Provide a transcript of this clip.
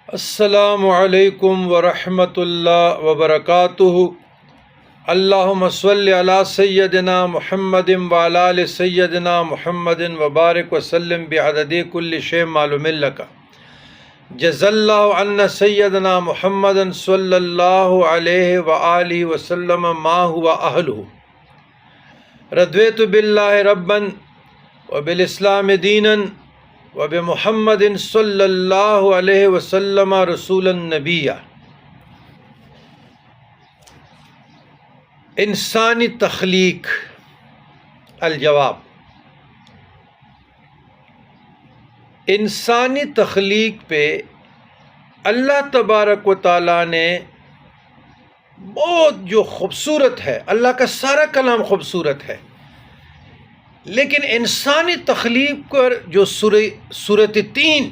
السلام علیکم ورحمۃ اللہ وبرکاتہ۔ اللہم صلی علی سیدنا محمد وعلی آل سیدنا محمد وبارک وسلم بعدد کل شیء معلوم لک۔ جزا اللہ عنا سیدنا محمد صلی اللہ علیہ وآلہ وسلم ما هو اہلہ۔ رضیت باللہ ربا وبالاسلام دینا وبمحمد صلی اللہ علیہ وسلم رسول النبی۔ انسانی تخلیق۔ الجواب: انسانی تخلیق پہ اللہ تبارک و تعالیٰ نے بہت جو خوبصورت ہے، اللہ کا سارا کلام خوبصورت ہے، لیکن انسانی تخلیق پر جو سورۃ تین